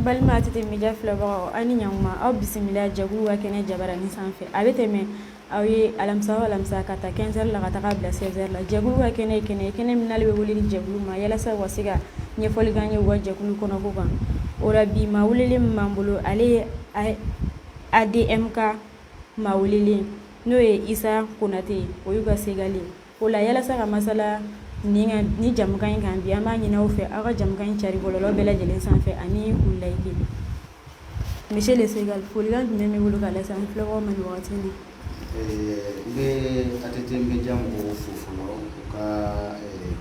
balima tete media filɛbagaw ani ɲankuma aw bisimila jɛkulu ka kɛnɛ jabaranin sanfɛ a bɛ tɛmɛ aw ye alamisa ka ta 15h la ka taga bila 16h la jɛkulu ka kɛnɛ ye kɛnɛ min n'ale bɛ wele ni jɛkulu ma yalasa u ka se ka ɲɛfɔli k'an ye u ka jɛkulu kɔnɔko kan o la bi maa welelen min b'an bolo ale ye ADMK maa welelen n'o ye Isa Konate ye o y'u ka segali o la yalasa ka masala ni jamukan in kan bi an b'a ɲini aw fɛ aw ka jamukan in cari bɔlɔlɔ bɛɛ lajɛlen sanfɛ ani k'u layike. Monsieur le Ségal, folikan jumɛn bɛ bolo ka lase an filɛbagaw ma nin wagati in na? N bɛ ATT Media mɔgɔw fo fɔlɔ u ka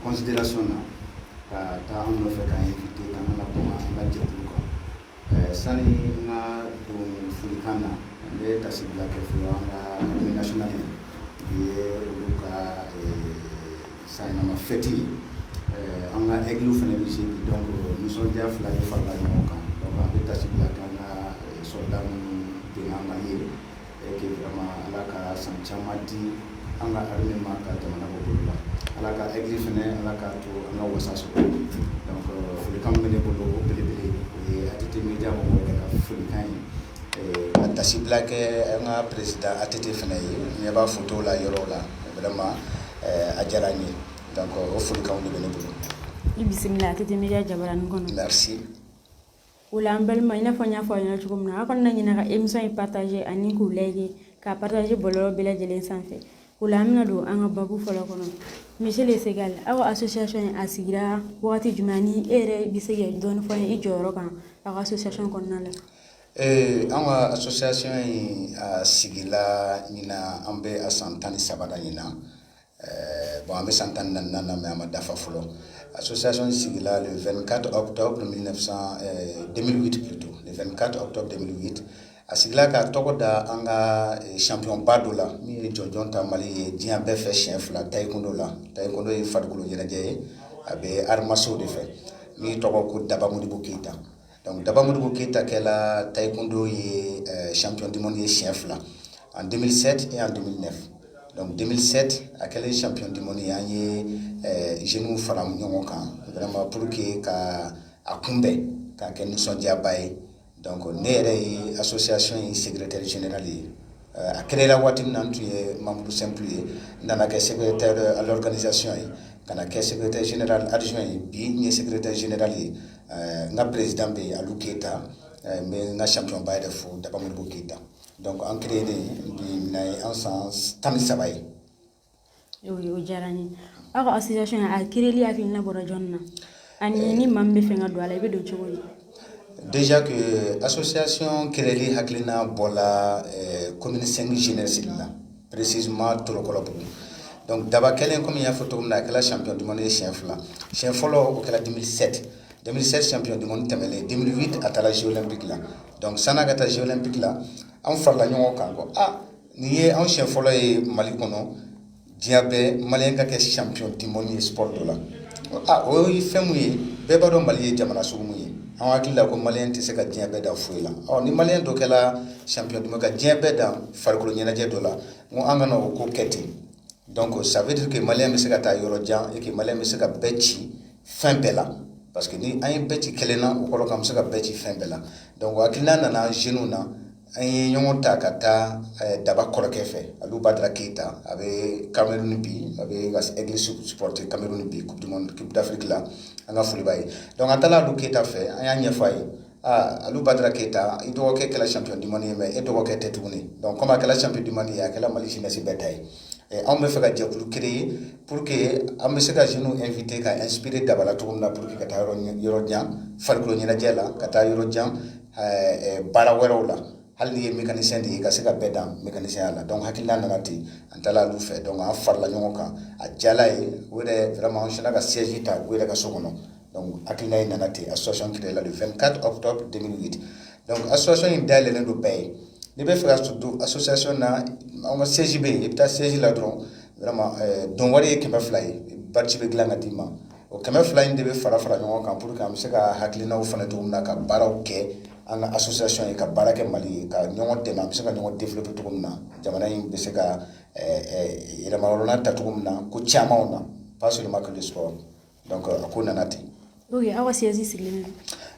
considération na ka taa an nɔfɛ k'an invité ka na kuma an ka jɛkulu kan. Sani n ka don folikan na n bɛ tasibila kɛ fɔlɔ an ka armée nationale ye olu ka sayinama fête ye an ka aigle fana bɛ se bi donc nisɔndiya fila de farala ɲɔgɔn kan donc an bɛ tasibila kɛ an ka soldat minnu bɛ an kan ye que vraiment ala ka san caman di an ka armée ma ka jamana bɔ bolo la ala ka aigle fana ala ka to an ka wasa sɔrɔ donc folikan min bɛ ne bolo o belebele o ye ATT Media mɔgɔw yɛrɛ ka folikan ye ka tasibila kɛ an ka président ATT fana ye ɲɛ b'a photo la yɔrɔ la vraiment a diyara n ye donc o folikanw de bɛ ne bolo. I bisimila ATT Media jabaranin kɔnɔ. Merci. O la an balima i n'a fɔ n y'a fɔ aw ɲɛna cogo min na aw kana ɲinɛ ka émission in partager ani k'u liker k'a partager bɔlɔlɔ bɛɛ lajɛlen sanfɛ o la an bɛna don an ka babu fɔlɔ kɔnɔ. Monsieur le Ségal, aw ka association in a sigira wagati jumɛn ni e yɛrɛ bɛ se ka dɔɔni fɔ n ye i jɔyɔrɔ kan aw ka association kɔnɔna la? An ka association in a sigila ɲina an bɛ a san 13 la ɲina bon an bɛ san 14 na mais an ma dafa fɔlɔ. Association sigila le 24 octobre 2008 plutôt le 24 octobre 2008 a sigila ka tɔgɔ da an ka champion ba dɔ la min ye jɔnjɔn ta Mali ye diɲɛ bɛɛ fɛ siɲɛ fila taekwondo la taekwondo ye farikolo ɲɛnajɛ ye a bɛ arts martiaux de fɛ min tɔgɔ ko Daba Modibo Keita donc Daba Modibo Keita kɛla taekwondo ye champion du monde ye siɲɛ fila en 2007 et en 2009 donc 2007 a kɛlen champion du monde ye an ye jeunes fara ɲɔgɔn kan vraiment pour que ka a kunbɛn k'a kɛ nisɔndiyaba ye donc ne yɛrɛ ye association in secrétaire général ye a créera waati min na n tun ye membre simple ye n nana kɛ secrétaire à l'organisation ye ka na kɛ secrétaire général adjoint ye bi n ye secrétaire général ye n ka président bɛ yen Alu Keita n bɛ n ka champion ba yɛrɛ fo Daba Modibo Keita donc an créé bi na ye an san 13 ye. O diyara n ye aw ka association a créeli hakilina bɔra jɔnni na ani ni maa min bɛ fɛ ka don a la i bɛ don cogo di? Déjà que association créeli hakilina bɔra commune 5 jeunesse la précisément Torokɔlɔbugu donc Daba kɛlen comme n y'a fɔ cogo min na a kɛla champion du monde ye siɲɛ fila siɲɛ fɔlɔ o kɛla 2007 champion du monde tɛmɛlen 2008 a taara Jeux olympiques la donc san'a ka taa Jeux olympiques la an farala ɲɔgɔn kan ko nin ye anw siɲɛ fɔlɔ ye Mali kɔnɔ diɲɛ bɛɛ maliyɛn ka kɛ champion du monde ye sport dɔ la o ye fɛn mun ye bɛɛ b'a dɔn Mali ye jamana sugu mun ye an hakili la ko maliyɛn tɛ se ka diɲɛ bɛɛ dan foyi la ni maliyɛn dɔ kɛla champion du monde ka diɲɛ bɛɛ dan farikolo ɲɛnajɛ dɔ la n ko an kana o ko kɛ ten donc ça veut dire que maliyɛn bɛ se ka taa yɔrɔ jan et que maliyɛn bɛ se ka bɛɛ ci fɛn bɛɛ la parce que ni an ye bɛɛ ci kelen na o kɔrɔ k'an bɛ se ka bɛɛ ci fɛn bɛɛ la donc hakilina nana jeunes na an ye ɲɔgɔn ta ka taa Daba kɔrɔkɛ fɛ Alu Badara Keita a bɛ Cameroun bi a bɛ ka aigle supporter Cameroun bi coupe d'Afrique la an ka foli b'a ye donc an taara Alu Keita fɛ an y'a ɲɛfɔ a ye Alu Badara Keita i dɔgɔkɛ kɛla champion du monde ye mais e dɔgɔkɛ tɛ tuguni donc comme a kɛla champion du monde ye a kɛla Mali jeunesse bɛɛ ta ye anw bɛ fɛ ka jɛkulu créer pour que an bɛ se ka jeunes inviter ka inspirer Daba la cogo min na pour que ka taa yɔrɔ jan farikolo ɲɛnajɛ la ka taa yɔrɔ jan baara wɛrɛw la hali ni ye mécanicien de ye ka se ka bɛɛ dan mécanicien la donc hakilina nana ten an taara Alu fɛ donc an farala ɲɔgɔn kan a diyala ye u yɛrɛ vraiment an sinna ka siège ta u yɛrɛ ka so kɔnɔ donc hakilina in nana ten association créée la le 24 octobre 2008 donc association in dayɛlɛlen don bɛɛ ye n'i bɛ fɛ ka don association na an ka siège bɛ yen i bɛ taa siège la dɔrɔn vraiment don wari ye 200 ye badge bɛ dilan ka d'i ma o 200 in de bɛ fara ɲɔgɔn kan pour que an bɛ se ka hakilinaw fana cogo min na ka baaraw kɛ an ka association ye ka baara kɛ Mali ye ka ɲɔgɔn dɛmɛ an bɛ se ka ɲɔgɔn développer cogo min na jamana in bɛ se ka yɛlɛma yɔrɔna ta cogo min na ko camanw na pas seulement que le sport donc a ko nana ten. Ok aw ka siège sigilen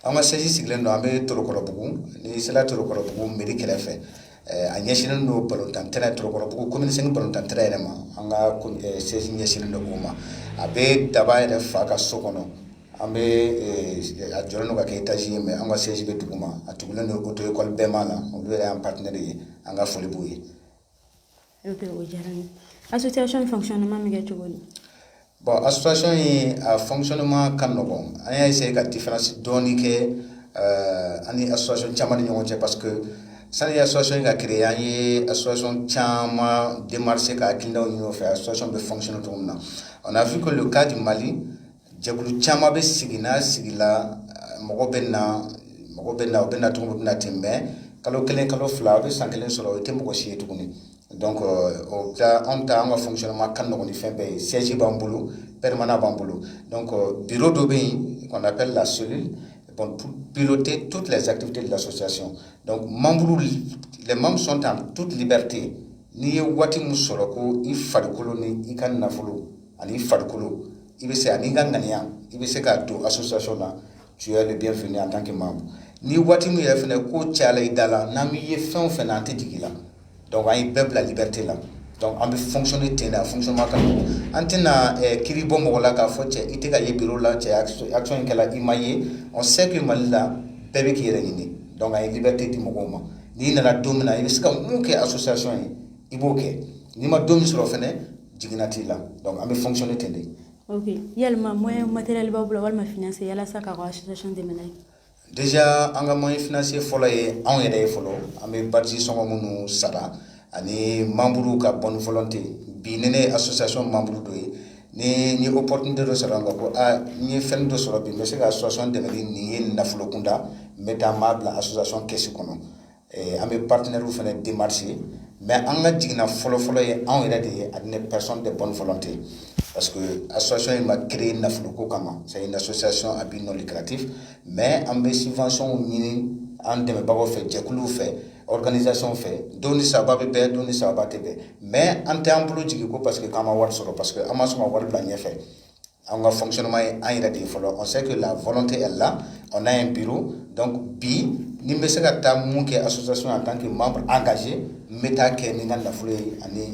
an ka siège sigilen don an bɛ Torokɔrɔbugu ni sera Torokɔrɔbugu mairie kɛrɛfɛ a ɲɛsinnen don balontan terrain Torokɔrɔbugu commune 5 balontan terrain yɛrɛ ma an ka siège ɲɛsinnen don o ma a bɛ daba yɛrɛ fa ka so kɔnɔ an bɛ a jɔlen don ka kɛ étage ye mais an ka siège bɛ duguma a tugulen don auto école bɛɛma la olu yɛrɛ y'an partenaire ye an ka foli b'u ye. Ok, o diyara n ye. Association fonctionnement bɛ kɛ cogo di? Bon, association in a fonctionnement ka nɔgɔn an y'a essayer ka différence dɔɔni kɛ ani association caman ni ɲɔgɔn cɛ parce que sani association ka créer an ye association caman démarcher ka hakilinaw ɲini o fɛ association bɛ fonctionner cogo min na on a vu que le cas du Mali jɛkulu caman bɛ sigi n'a sigila mɔgɔ bɛ na u bɛ na cogo min na ten mais kalo kelen kalo fila a bɛ san kelen sɔrɔ o tɛ mɔgɔ si ye tuguni donc anw ta an ka fonctionnement ka nɔgɔn ni fɛn bɛɛ ye siège b'an bolo permanent b'an bolo donc bureau dɔ bɛ yen qu'on appelle la cellule pour piloter toutes les activités de l'association donc les membres sont en toute liberté n'i ye waati min sɔrɔ ko i farikolo ni i ka nafolo ani i farikolo i bɛ se ani i ka ŋaniya i bɛ se k'a don association na tu es le bienvenu en tant que membre ni waati min yɛrɛ fɛnɛ ko cayala i da la n'an b'i ye fɛn o fɛn na an tɛ jigin i la donc an ye bɛɛ bila liberté la donc an bɛ fonctionner ten de a fonctionnement ka nɔgɔn an tɛna kiiri bɔ mɔgɔ la k'a fɔ cɛ i tɛ ka ye bureau la cɛ action in kɛla i ma ye on sait que Mali la bɛɛ bɛ k'i yɛrɛ ɲini donc an ye liberté di mɔgɔw ma n'i nana don min na i bɛ se ka mun kɛ association ye i b'o kɛ n'i ma don min sɔrɔ fɛnɛ jiginna t'i la donc an bɛ fonctionner ten de. Ok, yalima moyen matériel b'aw bolo walima financier yalasa k'a ka association dɛmɛ n'a ye? Déjà an ka moyen financier fɔlɔ ye anw yɛrɛ ye fɔlɔ an bɛ badge sɔngɔ minnu sara ani membre ka bonne volonté bi ne ne association membre dɔ ye ni opportunité dɔ sɔrɔ an kan ko n ye fɛn dɔ sɔrɔ bi n bɛ se ka association dɛmɛ ni nin ye nafolo kunda n bɛ taa n b'a bila association kɛsi kɔnɔ an bɛ partenaire fana démarcher mais an ka jiginna fɔlɔ ye anw yɛrɛ de ye ani les personnes de bonne volonté parce que association in ma créé nafolo ko kama c'est une association à but non lucratif mais an bɛ subvention ɲini an dɛmɛbagaw fɛ jɛkuluw fɛ organisation fɛ dɔw ni sababa bɛ bɛn dɔw ni sababa tɛ bɛn mais an tɛ an bolo jigin ko parce que k'an ma wari sɔrɔ parce que an ma sɔn ka wari bila ɲɛfɛ an ka fonctionnement ye an yɛrɛ de ye fɔlɔ on sait que la volonté est là on a un bureau donc bi ni n bɛ se ka taa mun kɛ association en tant que membre engagé n bɛ taa kɛ ni n ka nafolo ye ani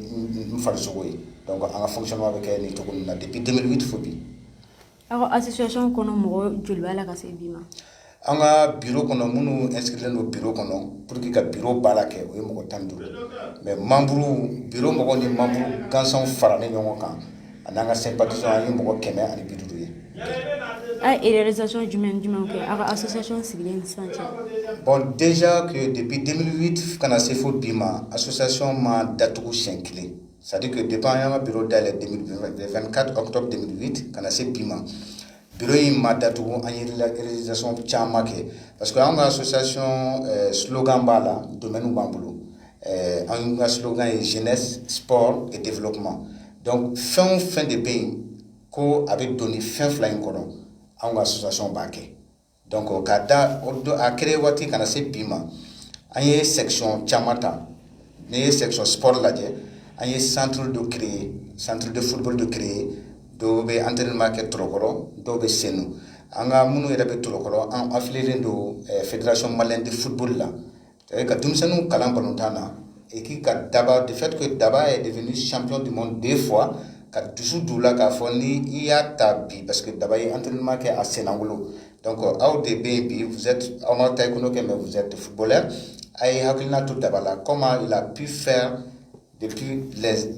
n farisogo ye donc an ka fonctionnement bɛ kɛ nin cogo min na depuis 2008 fo bi. Aw ka association kɔnɔ mɔgɔ joli b'a la ka se bi ma? An ka bureau kɔnɔ minnu inscrits don bureau kɔnɔ pour que ka bureau baara kɛ o ye mɔgɔ 15 mais membre bureau mɔgɔ ni membre gansanw faralen ɲɔgɔn kan ani an ka sympathisants an ye mɔgɔ 150 ye. A ye réalisation jumɛn kɛ aw ka association sigilen ni sisan cɛ? Bon déjà que depuis 2008 kana se fo bi ma association ma datugu siɲɛ kelen c'est-à-dire que depuis an y'an ka bureau dayɛlɛ le 24 octobre 2008 kana se bi ma bureau in ma datugu an ye réalisation caman kɛ parce que an ka association slogan b'a la domaine b'an bolo an ka slogan ye jeunesse sport et développement donc fɛn o fɛn de bɛ yen ko a bɛ don ni fɛn fila in kɔnɔ an ka association b'a kɛ donc k'a da a créé waati kana se bi ma an ye section caman ta n'i ye section sport lajɛ an ye centre dɔ créé centre de football dɔ créé dɔw bɛ entraînement kɛ Torokɔrɔ dɔw bɛ Senu an ka minnu yɛrɛ bɛ Torokɔrɔ an affilié don fédération malienne de football la c'est-à-dire ka denmisɛnninw kalan balontan na et qui ka Daba du fait que Daba est devenu champion du monde 2 fois ka dusu d'u la k'a fɔ ni i y'a ta bi parce que Daba ye entraînement kɛ a Senangolo donc aw de bɛ yen bi vous êtes aw ma taekwondo kɛ mais vous êtes footballeur a ye hakilina to Daba la comment il a pu faire depuis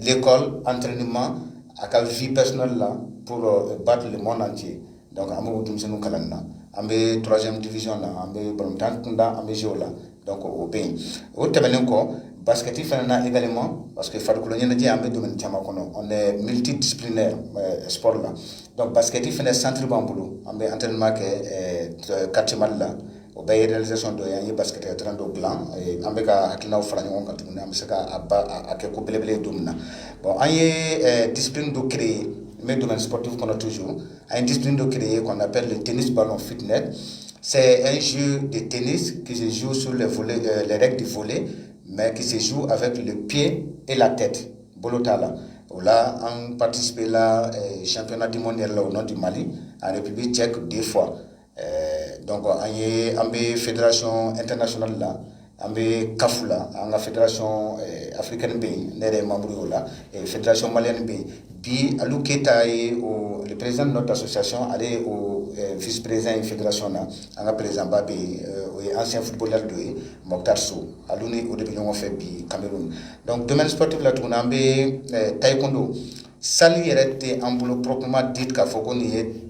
l'école entraînement à ka vie personnelle là pour battre le monde entier donc an b'o denmisɛnninw kalan na an bɛ 3e division na an bɛ balontan kunda an bɛ jouer o la donc o bɛ yen o tɛmɛnen kɔ basket fana na également parce que farikolo ɲɛnajɛ an bɛ domaine caman kɔnɔ on est multidisciplinaire sport la donc basket fana centre b'an bolo an bɛ entraînement kɛ quartier Mali la o bɛɛ ye réalisation dɔ ye an ye basket terrain dɔ dilan an bɛ ka hakilinaw fara ɲɔgɔn kan tuguni an bɛ se ka a kɛ ko belebele ye don min na bon an ye discipline dɔ créer n bɛ domaine sportif kɔnɔ toujours an ye discipline dɔ créer qu'on appelle le tennis ballon fitness c'est un jeu de tennis qui se joue sur les règles du volley mais qui se joue avec le pied et la tête bolo t'a la o la an participé la championnat du monde yɛrɛ la au nom du Mali en République tchèque 2 fois donc an bɛ fédération internationale la an bɛ CAF la an ka fédération africaine bɛ yen ne yɛrɛ ye membre ye o la fédération malienne bɛ yen bi Aliou Keita ye le président de notre association ale ye o vice président ye fédération na an ka président ba bɛ yen o ye ancien footballeur dɔ ye Mokhtar Sow Aliou ni o de bɛ ɲɔgɔn fɛ bi Cameroun donc domaine sportif la tuguni an bɛ taekwondo salle yɛrɛ tɛ an bolo proprement dit k'a fɔ ko nin ye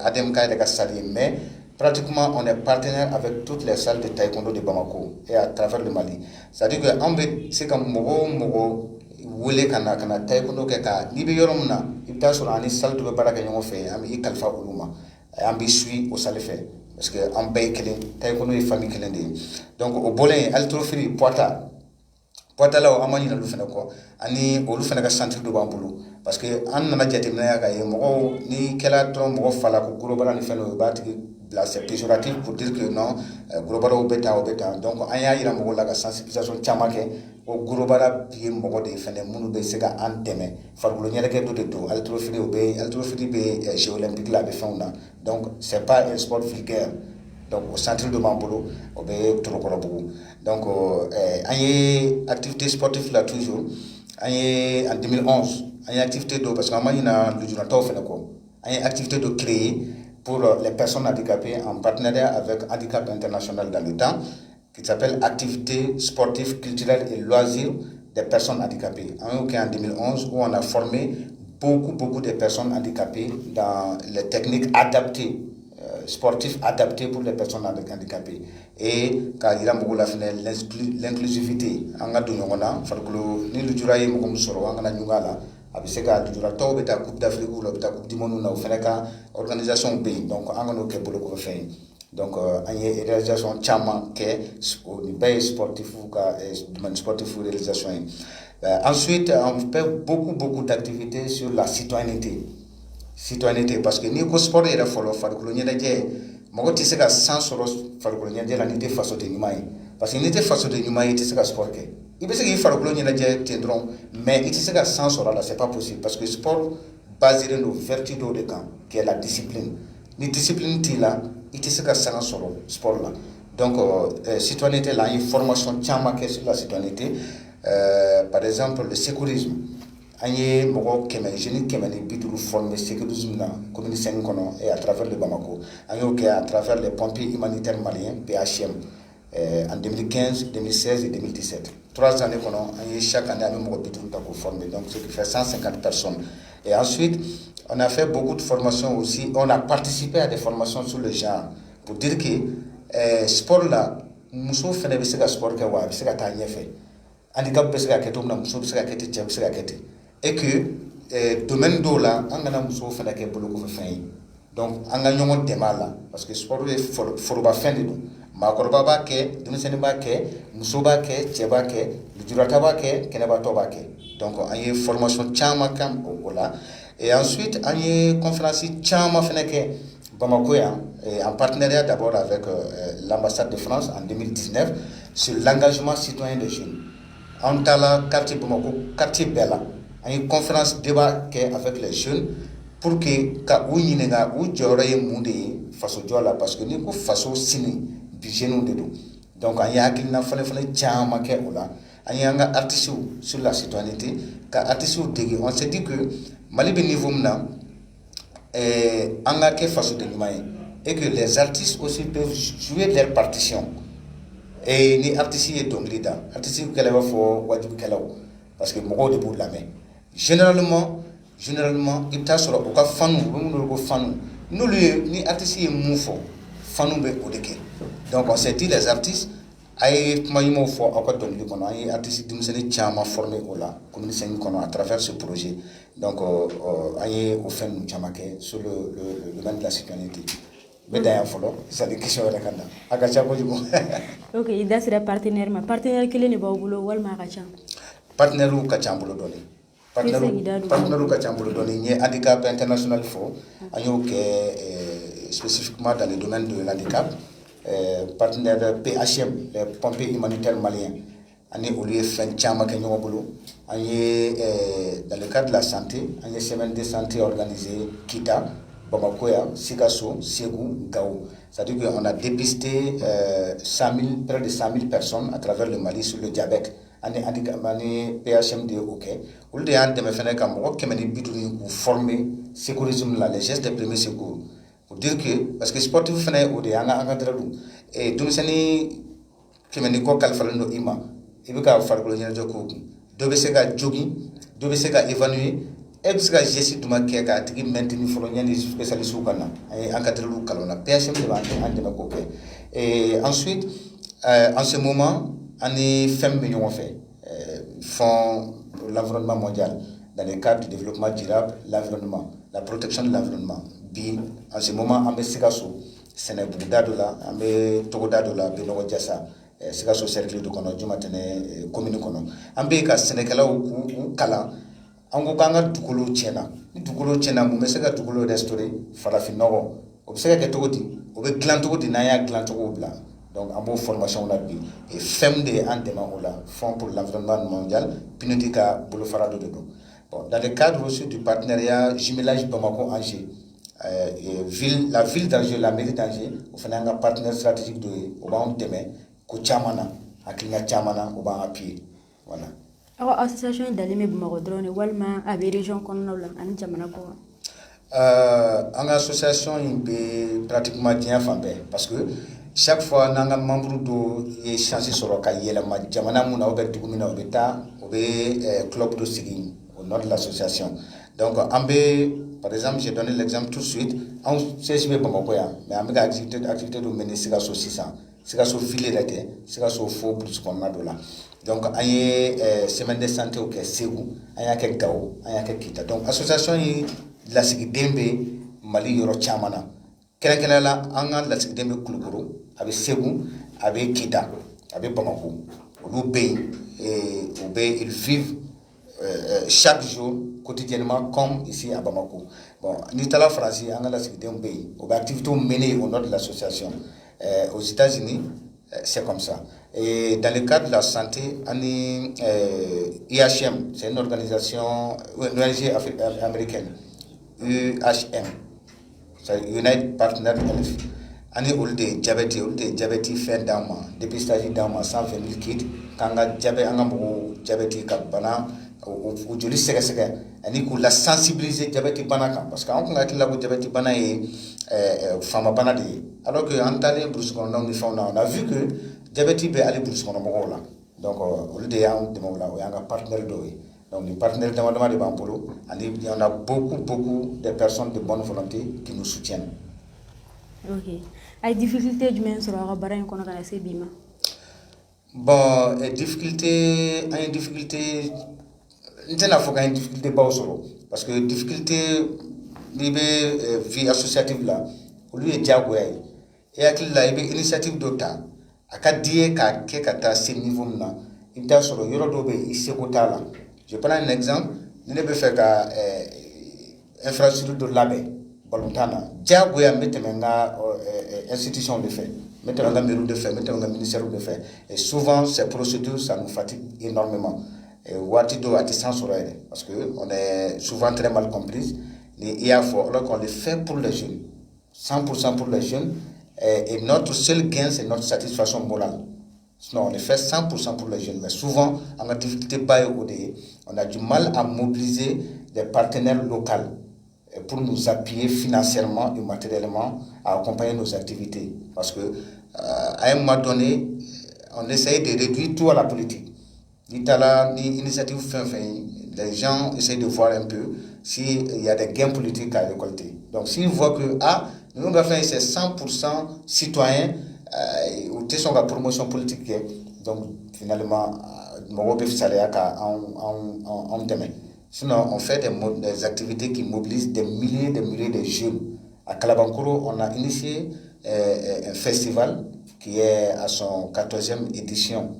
ADMK yɛrɛ ka salle ye mais pratiquement on est partenaire avec toutes les salles de taekwondo de Bamako et à travers le Mali. C'est-à-dire que on veut c'est comme mogo wele kana taekwondo kɛ ka ni bɛ yɔrɔ min na i bɛ taa sɔrɔ ani salle dɔ bɛ baara kɛ ɲɔgɔn fɛ an bɛ i kalifa olu ma an bɛ suit o salle fɛ parce que an bɛɛ ye kelen taekwondo ye famille kelen de ye donc o bɔlen alitorofiri Poitala an ma ɲinɛ olu fana kɔ ani olu fana ka centre dɔ b'an bolo parce que an nana jateminɛ k'a ye mɔgɔw ni kɛla dɔrɔn mɔgɔ fala ko gorobara ni fɛn dɔ i b'a tigi bila c'est péjoratif pour dire que non gorobaraw bɛ tan donc an y'a yira mɔgɔw la ka sensibilisation caman kɛ o gorobara ye mɔgɔ de ye fɛnɛ minnu bɛ se ka an dɛmɛ farikolo ɲɛnajɛ dɔ de don alitorofiri o bɛ alitorofiri bɛ jeux olympiques la a bɛ fɛnw na donc c'est pas un sport vulgaire donc au centre de b'an bolo o bɛ Torokɔrɔbugu donc an ye activité sportive la toujours an ye en 2011 an ye activité dɔ parce que an ma ɲina lujuratɔw fɛnɛ kɔ an ye activité dɔ créer pour les personnes handicapées en partenariat avec Handicap International dans le temps qui s'appelle activité sportive, culturelle et loisirs des personnes handicapées. En 2011 où on a formé beaucoup de personnes handicapées dans les techniques adaptées sportifs adaptés pour les personnes handicapées et car il a beaucoup l'inclusivité en a donné on a farikolo ni lujura ye mɔgɔ min sɔrɔ an kana ɲugun a la a bɛ se ka lujuratɔw bɛ taa coupe d'Afrique la u bɛ taa coupe du monde na o fana ka organisation bɛ yen donc an kan'o kɛ bolokɔfɛ fɛn ye donc an ye réalisation caman kɛ o nin bɛɛ ye sportifu ka domaine sportif réalisation ye ensuite on fait beaucoup d'activités sur la citoyenneté parce que ni ko sport yɛrɛ fɔlɔ farikolo ɲɛnajɛ mɔgɔ tɛ se ka san sɔrɔ farikolo ɲɛnajɛ la ni tɛ fasoden ɲuman ye parce que ni tɛ fasoden ɲuman ye i tɛ se ka sport kɛ i bɛ se k'i farikolo ɲɛnajɛ ten dɔrɔn mais i tɛ se ka san sɔrɔ a la c'est pas possible parce que sport basé don vertu dɔw de kan qui est la discipline ni discipline t'i la i tɛ se ka sanga sɔrɔ sport la donc citoyenneté la an ye formation caman kɛ sur la citoyenneté par exemple le sécurisme an ye mɔgɔ jeune 150 formé sécurisme na commune 5 kɔnɔ et à travers le Bamako an y'o kɛ à travers les pompiers humanitaires maliens PHM en 2015, 2016 et 2017 3 années kɔnɔ an ye chaque année an bɛ mɔgɔ 50 ta k'o former donc ce qui fait 150 personnes et ensuite on a fait beaucoup de formations aussi on a participé à des formations sur le genre pour dire que sport la muso fɛnɛ bɛ se ka sport kɛ wa a bɛ se ka taa ɲɛfɛ handicap bɛ se ka kɛ cogo min na muso bɛ se ka kɛ ten cɛ bɛ se ka kɛ ten et que domaine dɔw la an kana musow fana kɛ bolokɔfɛ fɛn ye donc an ka ɲɔgɔn dɛmɛ a la parce que sport ye forobafɛn de don maakɔrɔba b'a kɛ denmisɛnnin b'a kɛ muso b'a kɛ cɛ b'a kɛ lujurata b'a kɛ kɛnɛbatɔ b'a kɛ donc an ye formation caman kɛ o la et ensuite an ye conférence caman fana kɛ Bamako yan en partenariat d'abord avec l'ambassade de France en 2019 sur l'engagement citoyen des jeunes an taala quartier Bamako quartier bɛɛ la an ye conférence débat kɛ avec les jeunes pour que ka u ɲininka u jɔyɔrɔ ye mun de ye faso jɔ la parce que ni ko faso sini bi jeunes de don donc an ye hakilina falen caman kɛ o la an ye an ka artistes sur la citoyenneté ka artistes dege on s'est dit que Mali bɛ niveau min na an ka kɛ fasoden ɲuman ye et que les artistes aussi peuvent jouer leur partition et ni artistes ye dɔnkili da artistes kɛlɛ b'a fɔ wajibikɛlaw parce que mɔgɔw de b'u lamɛn généralement i bɛ taa sɔrɔ u ka fanu u bɛ minnu wele ko fanu n'olu ye ni artiste ye mun fɔ fanu bɛ o de kɛ donc on s'est dit les artistes a ye kuma ɲumanw fɔ aw ka dɔnkili kɔnɔ an ye artiste denmisɛnnin caman formé o la commune 5 kɔnɔ à travers ce projet donc an ye o fɛn ninnu caman kɛ sur le domaine de la citoyenneté bɛ dan yan fɔlɔ sani question wɛrɛ ka na a ka ca kojugu. ok i da sera partenaire ma partenaire kelen de b'aw bolo walima a ka ca. partenaires ka ca an bolo dɔɔni. partenaires ka ca an bolo dɔɔni n ye handicap international fɔ an y'o kɛ spécifiquement dans le domaine de l'handicap partenaire PHM les pompiers humanitaires maliens ani olu ye fɛn caman kɛ ɲɔgɔn bolo an ye dans le cadre de la santé an ye semaine de santé organisée Kita Bamako, Sikasso, Ségou, Gao. C'est-à-dire qu'on a dépisté près de 100 000 personnes à travers le Mali sur le diabète. Ani PHMD, ok. Ou de an deme fene kam ko kemeni bituri pour former sécurisme là les gestes de premier secours. Pour dire que parce que sportif fene ou de anga dradu et dum seni kemeni ko kalfalando ima ibika farko nyana joko do be se ga jogi do be se ga évanouir et be se ga gesti duma ke ga tigi maintenir folo nyani spécialiste ou kana et encadrer kalona PHMD ba andema ko ke et ensuite en ce moment on est fait millions fait fonds pour l'environnement mondial dans le cadre du développement durable, l'environnement, la protection de l'environnement. En ce moment, on est Sikasso, Sénégal d'Adola, on est Togo d'Adola, Benoît Diassa, Sikasso cercle de Kono, Jumatene, commune Kono. On est à Sénégal ou Kala, on a Tukulu Tchena. Tukulu Tchena, on est à Tukulu restauré, Farafino, observe que Togoti, on est clan Togoti, Naya, clan Togo blanc. Donc, en bonne formation, on a vu. Et FEMD, Fonds pour l'environnement mondial, Pinotika, Boulofara de Dodo. Bon, dans le cadre aussi du partenariat jumelage Bamako-Angers, la ville d'Angers, la mairie d'Angers, on fait un partenaire stratégique de Oban Deme, Kouchamana, Aklina Chamana, Oban Api. Voilà. Alors, l'association d'Alime Bamako drone, Walma, à la région qu'on a en Chamanako. En association, il peut pratiquement bien faire parce que chaque fois nanga membre do est changé sur le cahier la jamana muna obe dugumina obeta obe club de sigi au nom de l'association. Donc par exemple, j'ai donné l'exemple tout de suite on sait pas Bamako ya mais ambe activité de mener Sikasso 600 Sikasso filé là Sikasso faux plus qu'on a là. Donc aye semaine de santé au Ségou aya ke Gao aya ke Kita. Donc association la sigi dembe Mali yoro chamana kelenkelela anga la sigi dembe kulukuru avec Ségou, avec Kita, avec Bamako. Ils vivent chaque jour, quotidiennement, comme ici à Bamako. Bon, Nitala France, on a la sécurité au pays. On a activité menée au nom de l'association. Aux États-Unis, c'est comme ça. Et dans le cadre de la santé, on est IHM, c'est une organisation, une ONG américaine, UHM, c'est United Partner Health. Ani olde diabète fait d'ama dépistage d'ama 120 000 kits kanga diabète anga mo diabète ka bana o joli sega ani ko la sensibiliser diabète bana kan parce que on ko la ko diabète bana e fama bana de alors que en talé brousse ko on a vu que diabète be ali brousse ko mo la donc olde ya on de mo la o yanga partenaire do donc les partenaires de Bampolo, on a beaucoup de personnes de bonne volonté qui nous soutiennent. Ok. Ay difficulté jumɛn sɔrɔ a ka baara in kɔnɔ ka na se bi ma? Bon, difficulté n tɛna fɔ k'an ye difficulté baw sɔrɔ parce que difficulté n'i bɛ vie associative la olu ye diyagoya ye e hakili la i bɛ initiative dɔ ta a ka di ye k'a kɛ ka taa se niveau min na i bɛ taa sɔrɔ yɔrɔ dɔw bɛ yen i seko t'a la. Je prends un exemple ni ne bɛ fɛ ka infrastructure dɔ labɛn Balontana, diagoya n bɛ tɛmɛ n ka institution de fɛ n bɛ tɛmɛ n ka mairie de fɛ n bɛ tɛmɛ n ka ministère de fɛ et souvent ces procédures ça nous fatigue énormément waati dɔw a tɛ san sɔrɔ yɛrɛ parce que on est souvent très mal compris ni i y'a fɔ alors qu'on le fait pour les jeunes 100% pour les jeunes et notre seul gain c'est notre satisfaction morale. Sinon, on le fait 100% pour les jeunes. Mais souvent, en activité on a du mal à mobiliser des partenaires locaux pour nous appuyer financièrement et matériellement à accompagner nos activités. Parce que à un moment donné, on essaye de réduire tout à la politique. L'initiative les gens essayent de voir un peu s'il y a des gains politiques à récolter. Donc s'ils voient que nous avons fait c'est 100% citoyens, ou t'es sur la promotion politique, donc finalement, on demain. Sinon, on fait des activités qui mobilisent des milliers de jeunes. À Kalabankuro, on a initié un festival qui est à son 14e édition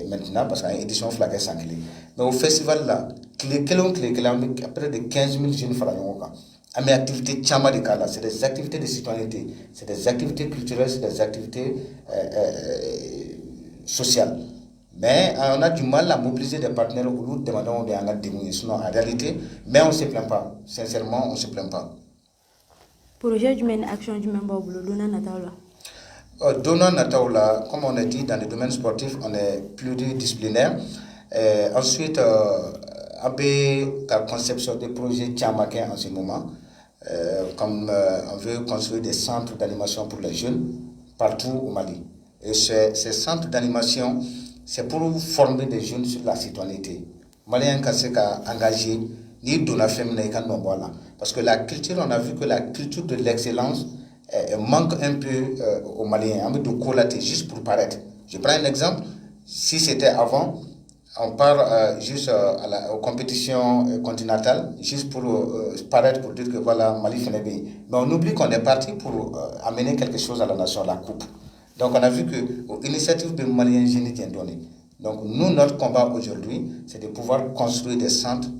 maintenant, parce qu'il y a une édition flaguée sans clé. Mais au festival là, près de 15 000 jeunes font mes activités c'est des activités de citoyenneté, c'est des activités culturelles, c'est des activités sociales. Mais on a du mal à mobiliser des partenaires où nous demandons des engagements. Sinon, en réalité, mais on ne se plaint pas. Sincèrement, on ne se plaint pas. projet jumɛn ni action jumɛn b'aw bolo donna nataw la? Donna nataw la, comme on a dit, dans le domaine sportif, on est pluridisciplinaire. Ensuite, avec la conception des projets Tchamaké en ce moment, comme on veut construire des centres d'animation pour les jeunes partout au Mali. Et ces centres d'animation, c'est pour former des jeunes sur la citoyenneté. Malien qui engagé ni donna féminin parce que la culture, on a vu que la culture de l'excellence manque un peu aux Maliens, un peu de collater juste pour paraître. Je prends un exemple. Si c'était avant, on part juste aux compétitions continentales, juste pour paraître, pour dire que voilà, Mali fait bien. Mais on oublie qu'on est parti pour amener quelque chose à la nation, la coupe. Donc on a vu que l'initiative de Maliens Génie est donnée. Donc nous, notre combat aujourd'hui, c'est de pouvoir construire des centres de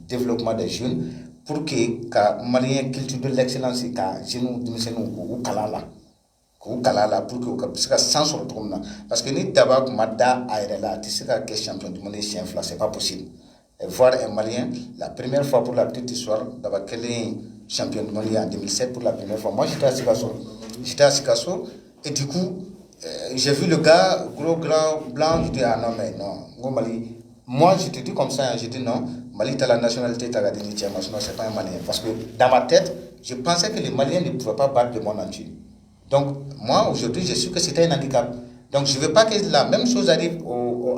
développement des jeunes pour que les Maliens culture de l'excellence, que nous kalala pour que ça sans sur parce que ni d'abord mada aérela tu sais que champion du monde chien fla c'est pas possible. Et voir un Malien la première fois pour la petite histoire d'abord quel est champion du monde en 2007 pour la première fois. Moi j'étais à Sikasso et du coup j'ai vu le gars gros grand blanc, je dis ah non mais non Mali. Moi je te dis comme ça, je dis non, Mali t'as la nationalité t'as gagné non c'est pas un Malien parce que dans ma tête je pensais que les Maliens ne pouvaient pas battre le monde entier. Donc, moi, aujourd'hui, je suis que c'était un handicap. Donc, je ne veux pas que la même chose arrive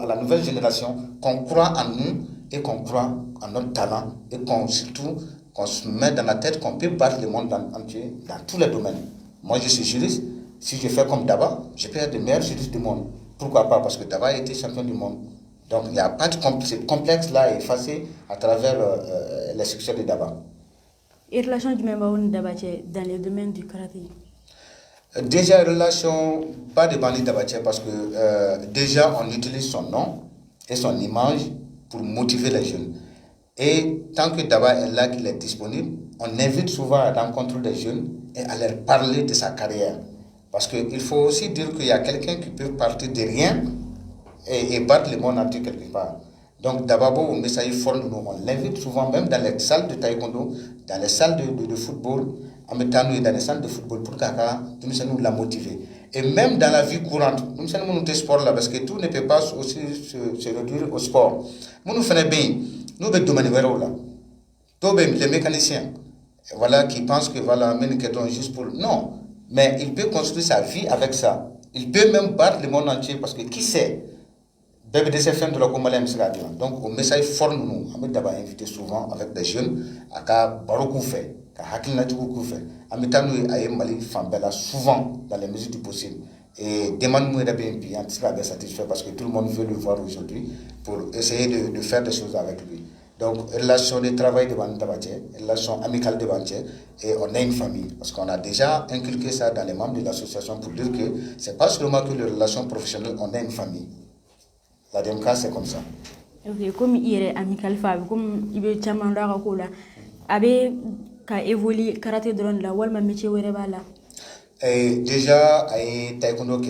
à la nouvelle génération, qu'on croit en nous et qu'on croit en notre talent et surtout qu'on se met dans la tête qu'on peut battre le monde entier dans tous les domaines. Moi, je suis juriste. Si je fais comme Daba, je peux être le meilleur juriste du monde. Pourquoi pas? Parce que Daba a été champion du monde. Donc, il n'y a pas de complexe-là effacé à travers les succès de Daba. Et relation du même Daba dans le domaine du karaté? Déjà, relation, pas de bandit d'Abaché parce que déjà, on utilise son nom et son image pour motiver les jeunes. Et tant que Daba est là, qu'il est disponible, on invite souvent à rencontrer des jeunes et à leur parler de sa carrière. Parce qu'il faut aussi dire qu'il y a quelqu'un qui peut partir de rien et battre le monde entier quelque part. Donc, d'abord, au message fort, on l'invite souvent, même dans les salles de taekwondo, dans les salles de football, en mettant nous dans les salles de football pour nous la motiver. Et même dans la vie courante, nous sommes dans sport là, parce que tout ne peut pas aussi se réduire au sport. Nous faisons bien, nous sommes domaine là. Tous les mécaniciens, voilà, qui pensent que voilà, mais juste pour. Non, mais il peut construire sa vie avec ça. Il peut même battre le monde entier parce que qui sait? Donc, au message fort, nous avons d'abord invité souvent avec des jeunes à Barokou fait, à Hakilnatoukou fait, à Metanu à Mali Fambela souvent dans les mesures du possible. Et demande-nous d'être bien satisfait parce que tout le monde veut le voir aujourd'hui pour essayer de faire des choses avec lui. Donc, relation de travail de Bantabaché, relation amicale de Bantabaché, et on est une famille. Parce qu'on a déjà inculqué ça dans les membres de l'association pour dire que c'est pas seulement que les relations professionnelles, on est une famille. La démocratie, c'est comme ça. Ok, comme il est amical, comme il est chamandra Kola, abe ka évolué karaté drone la, ou métier ou là. Déjà, à taekwondo,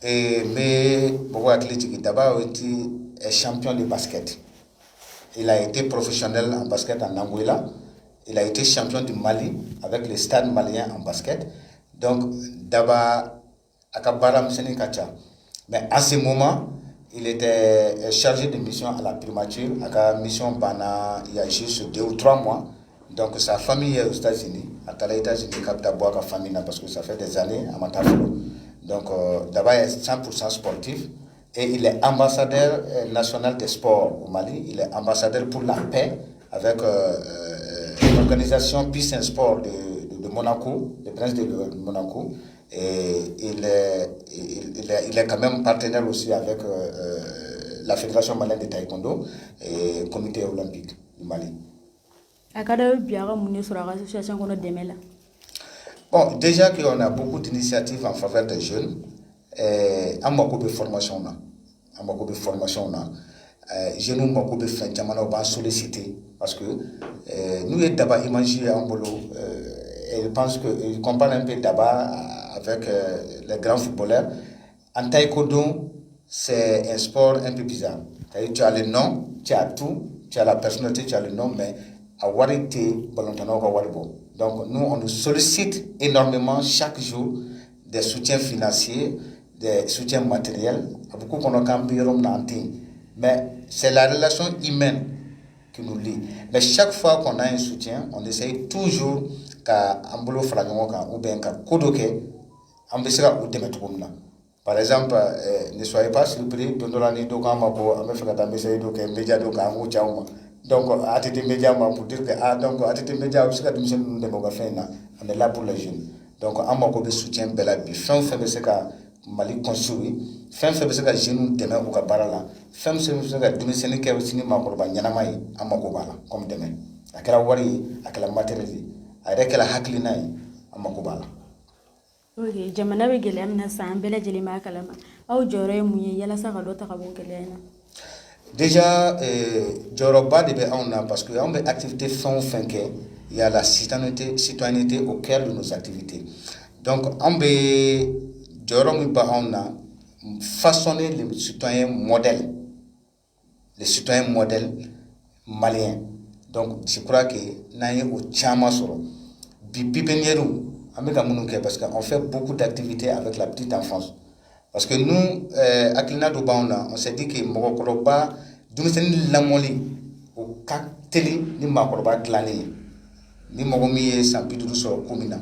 mais beaucoup athlétique, d'abord, il est champion de basket. Il a été professionnel en basket en Angola. Il a été champion du Mali avec le stade malien en basket. Donc, d'abord, à Kabara Kacha. Mais à ce moment, il était chargé de mission à la primature. À la mission Bana, il y a juste 2 ou 3 mois. Donc sa famille est aux États-Unis. À les États-Unis, il a d'abord sa famille parce que ça fait des années à Matafolo. Donc d'abord, il est 100% sportif. Et il est ambassadeur national des sports au Mali. Il est ambassadeur pour la paix avec l'organisation Peace and Sport de Monaco, le prince de Monaco. Et il est quand même partenaire aussi avec la Fédération malienne de taekwondo et le comité olympique du Mali. Bon, déjà qu'on a beaucoup d'initiatives en faveur des jeunes, on a beaucoup de formation. Je nous beaucoup de fins, on va solliciter parce que nous sommes d'abord imaginés en boulot. Et je pense qu'ils comparent un peu d'abord avec les grands footballeurs. En taekwondo, c'est un sport un peu bizarre. Tu as le nom, tu as tout, tu as la personnalité, tu as le nom, mais a warité Balontano Waribo. Donc nous, on nous sollicite énormément chaque jour des soutiens financiers, des soutiens matériels. Beaucoup qu'on a mais c'est la relation humaine qui nous lie. Mais chaque fois qu'on a un soutien, on essaye toujours qu'à Ambolo Fragnonga ou bien qu'à Kodoke, on essaie de mettre. Par exemple, ne soyez pas surpris, Dondolani Dokamako, Amefrata Messaido, Média Dokamo, Chauma. Donc, à titre média, pour dire que, donc, à titre média, aussi, que nous on est là pour les jeunes. Donc, on m'a de soutien, Belabi, fin fait ce que Mali construit, fin fait ce que jeunes demain au Kabarala, fin fait ce que Dumiseni Kevin Makorba, Yanamai, Amakobala, comme demain. À quelle wari, à quelle matériel, à quelle haklinaï, Amakobala. Ok, jamana be gele amna san bela jeli ma kalama aw jore munye yala sa ka do ta ka bo gele na déjà joroba de be on a parce que on be activité fin il y a la citoyenneté au cœur de nos activités. Donc on be joro mu ba on a façonner les citoyens modèles maliens. Donc je crois que naye au chama soro bipipenieru parce qu'on fait beaucoup d'activités avec la petite enfance. Parce que nous, à Klina Dobaona, on s'est dit que Mokoroba, nous sommes lamoli, au Kakteli, ni Makoroba Glani, ni Mogomi, Sampidou sur Kumina,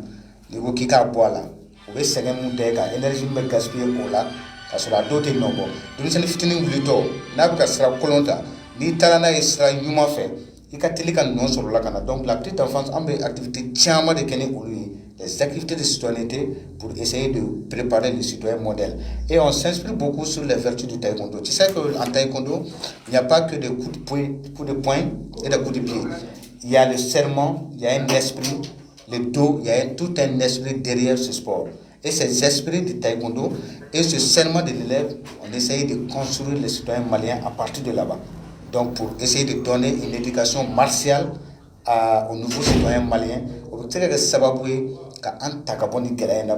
ni Wokika Boala, au Sénémou Dega, énergie me gaspiller pour là, parce que la dote est noble. Nous sommes fitini Lito, Nabuka sera Colonta, ni Tarana et sera Yuma fait, il y a non sur la Cana. Donc la petite enfance a une activité tiama de Kenny pour lui. Les activités de citoyenneté pour essayer de préparer les citoyens modèles. Et on s'inspire beaucoup sur les vertus du taekwondo. Tu sais qu'en taekwondo, il n'y a pas que des coups de poing et des coups de pied. Il y a le serment, il y a un esprit, le dos, il y a tout un esprit derrière ce sport. Et ces esprits du taekwondo et ce serment de l'élève, on essaye de construire les citoyens maliens à partir de là-bas. Donc pour essayer de donner une éducation martiale aux nouveaux citoyens maliens,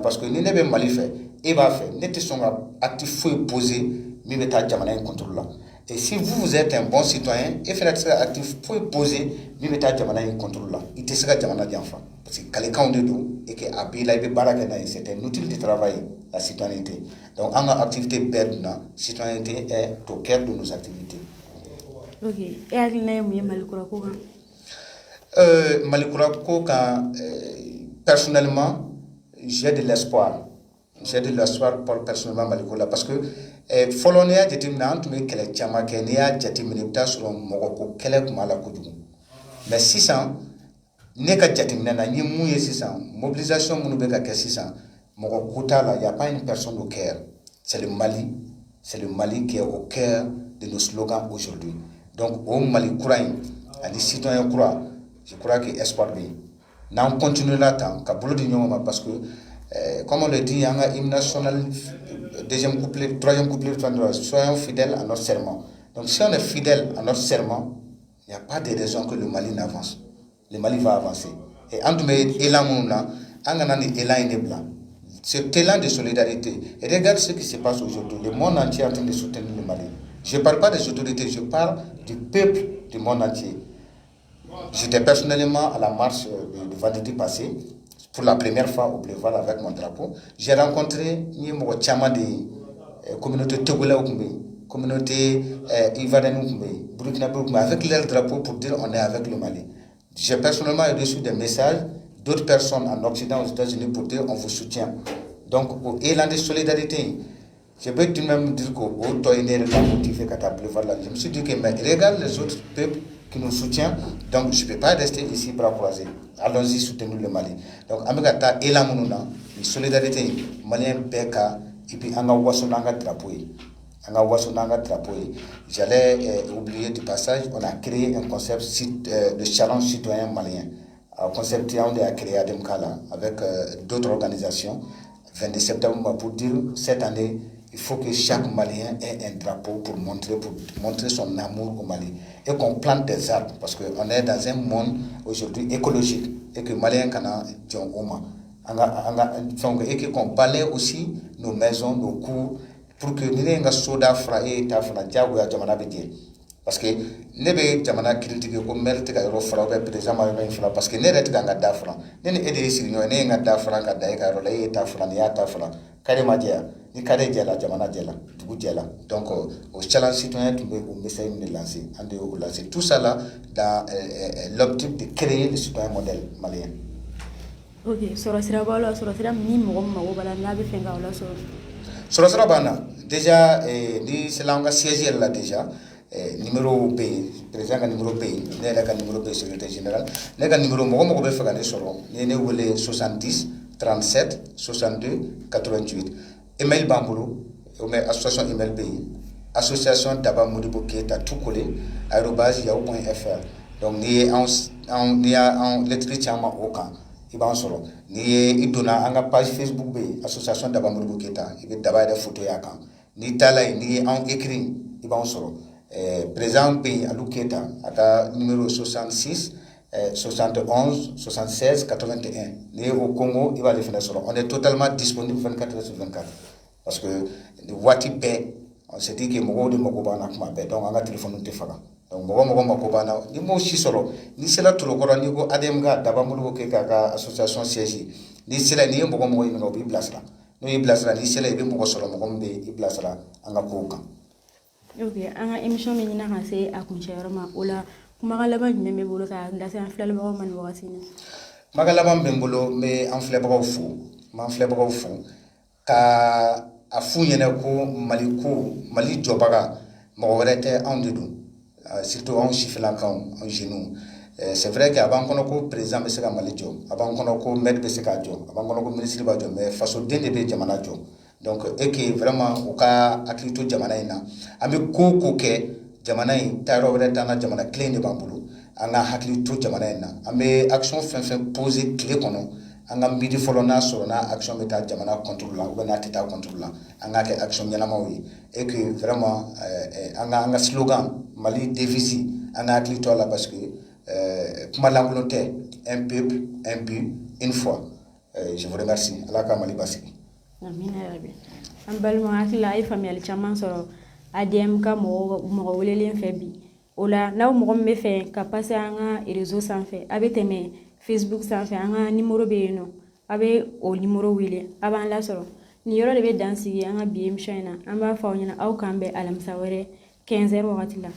parce que ni ne bɛ Mali fɛ e b'a fɛ ne tɛ sɔn ka acte foyi poser min bɛ taa jamana in contrôle la. Et si vous êtes un bon citoyen e fana tɛ se ka acte foyi poser min bɛ taa jamana in contrôle la i tɛ se ka jamana janfa parce que kalekanw de don et que a b'i la i bɛ baara kɛ n'a ye. C'est un outil de travail la citoyenneté. Donc an ka activité bɛɛ dunna citoyenneté est au cœur de nos activités. Ok, e hakilina ye mun ye Malikura ko kan? Malikura ko kan personnellement j'ai de l'espoir. J'ai de l'espoir pour personnellement Malikura parce que fɔlɔ n'i y'a jateminɛ an tun bɛ kɛlɛ caman kɛ n'i y'a jateminɛ i bɛ taa sɔrɔ mɔgɔ ko kɛlɛ tun b'a la kojugu. Mais sisan ne ka jateminɛ na n ye mun ye sisan mobilisation minnu bɛ ka kɛ sisan mɔgɔ ko t'a la, il y a pas une personne au cœur. C'est le Mali qui est au cœur de nos slogans aujourd'hui. Donc au Mali kura in ani citoyen kura, je crois que espoir bɛ yen. N'an continuera tant ka bolo di ɲɔgɔn ma parce que comme on le dit en hymne national deuxième couplet troisième couplet soyons fidèles à notre serment. Donc si on est fidèle à notre serment, il n'y a pas de raison que le Mali n'avance. Le Mali va avancer. Et en tout cas élan mouna an ni élan in blanc. Cet élan de solidarité. Et regarde ce qui se passe aujourd'hui. Le monde entier est en train de soutenir le Mali. Je ne parle pas des autorités, je parle du peuple du monde entier. J'étais personnellement à la marche de vendredi passé, pour la première fois au boulevard avec mon drapeau. J'ai rencontré une communauté togolaise, communauté ivoirienne, burkinabé, avec leur drapeau pour dire on est avec le Mali. J'ai personnellement reçu des messages d'autres personnes en Occident, aux États-Unis, pour dire on vous soutient. Donc, au élan de solidarité, je peux tout de même dire qu'au Toyner, je me suis dit que mais regarde les autres peuples qui nous soutiennent, donc je ne peux pas rester ici bras croisés. Allons-y soutenir le Mali. Donc, Amegata élan mouna, la solidarité, Malien Beka, et puis Anga Wasonanga drapeau. J'allais oublier du passage, on a créé un concept de challenge citoyen malien. Un concept qu'on a créé à Demkala avec d'autres organisations. 22 septembre pour dire cette année, il faut que chaque Malien ait un drapeau pour montrer son amour au Mali. Et qu'on plante des arbres parce qu'on est dans un monde aujourd'hui écologique et que Maliens kana John Oma. Et qu'on balaye aussi nos maisons, nos cours, pour que nous ayons un soda fra et tafna diago ya jamana bedie. parce que ne be jamana critique ko maire te ka yoro fara be président ma be fara parce que ne rete ka ngada fara ne ne ede siri no ne ngada fara ka dai ka ro la ta fara ni ya ta fara kare ma je ni kare je la jamana je la dugu je la donc au challenge citoyen tu be ko message ni lancer ande o lancer tout ça là dans l'objectif de créer le citoyen modèle malien. Ok, sura sira balo sura sira ni mo mago bala na be fenga wala so sura sira bana déjà ni c'est là on a siège là déjà numéro B président ka numéro B ne la ka numéro B secrétaire général ne ka numéro mo be fega ne soro ne wole 70 37 62 88 email bambulu o me association email B association Daba Modibo Keita tout collé @yahoo.fr donc ni en lettre chama au camp i b'an sɔrɔ n'i ye i donna an ka page Facebook bɛ yen association Daba Modibo Keita i bɛ Daba yɛrɛ photo y'a kan n'i taara yen n'i ye anw écrit i b'an sɔrɔ président bɛ yen Alu Keita a ka numéro 66 71 76 81 n'i ye o Congo i b'ale fana sɔrɔ on est totalement disponible 24 heures sur 24 parce que waati bɛɛ on s'est dit que mɔgɔw de mago b'an na kuma bɛɛ donc an ka téléphone tɛ faga donc mɔgɔ mako b'an na ni m'o si sɔrɔ ni sera Torokɔrɔ n'i ko ADM ka Daba Modibo Keita ka association siège n'i sera n'i ye mɔgɔ ɲininka o b'i bilasira n'o y'i bilasira n'i sera i bɛ mɔgɔ sɔrɔ mɔgɔ min bɛ i bilasira an ka kow kan. Ok, an ka émission min ɲina ka se a kuncɛyɔrɔ ma o la kumakan laban jumɛn bɛ bolo ka lase an filɛbagaw ma nin wagati in na. Kumakan laban bɛ n bolo n bɛ an filɛbagaw fo n b'an filɛbagaw fo ka a f'u ɲɛna ko Mali jɔbaga mɔgɔ wɛrɛ tɛ anw de don surtout anw sifinnakaw anw jeunes c'est vrai que a b'an kɔnɔ ko président bɛ se ka Mali jɔ a b'an kɔnɔ ko maire bɛ se k'a jɔ a b'an kɔnɔ ko ministre b'a jɔ mais fasoden de bɛ jamana jɔ donc et que vraiment u ka hakili to jamana in na an bɛ ko o ko kɛ jamana in taayɔrɔ wɛrɛ t'an na jamana kelen de b'an bolo an ka hakili to jamana in na an bɛ action fɛn fɛn poser tile kɔnɔ an ka miiri fɔlɔ n'a sɔrɔ n'a action bɛ taa jamana contrôle la ou bien n'a tɛ taa contrôle la an k'a kɛ action ɲɛnamaw ye et que vraiment an ka slogan Mali devise an ka hakili to a la parce que kuma lankolon tɛ un peuple un but une foi je vous remercie ala ka Mali basigi. Amina yarabi an balima hakili la a ye faamuyali caman sɔrɔ ADM ka mɔgɔ welelen fɛ bi o la n'aw mɔgɔ min bɛ fɛ ka passer an ka réseau sanfɛ a bɛ tɛmɛ Facebook sanfɛ an ka numéro bɛ yen nɔ a bɛ o numéro wele a b'an lasɔrɔ nin yɔrɔ de bɛ dan sigi an ka bi émission in na an b'a fɔ aw ɲɛna aw k'an bɛn alamisa wɛrɛ 15h wagati la.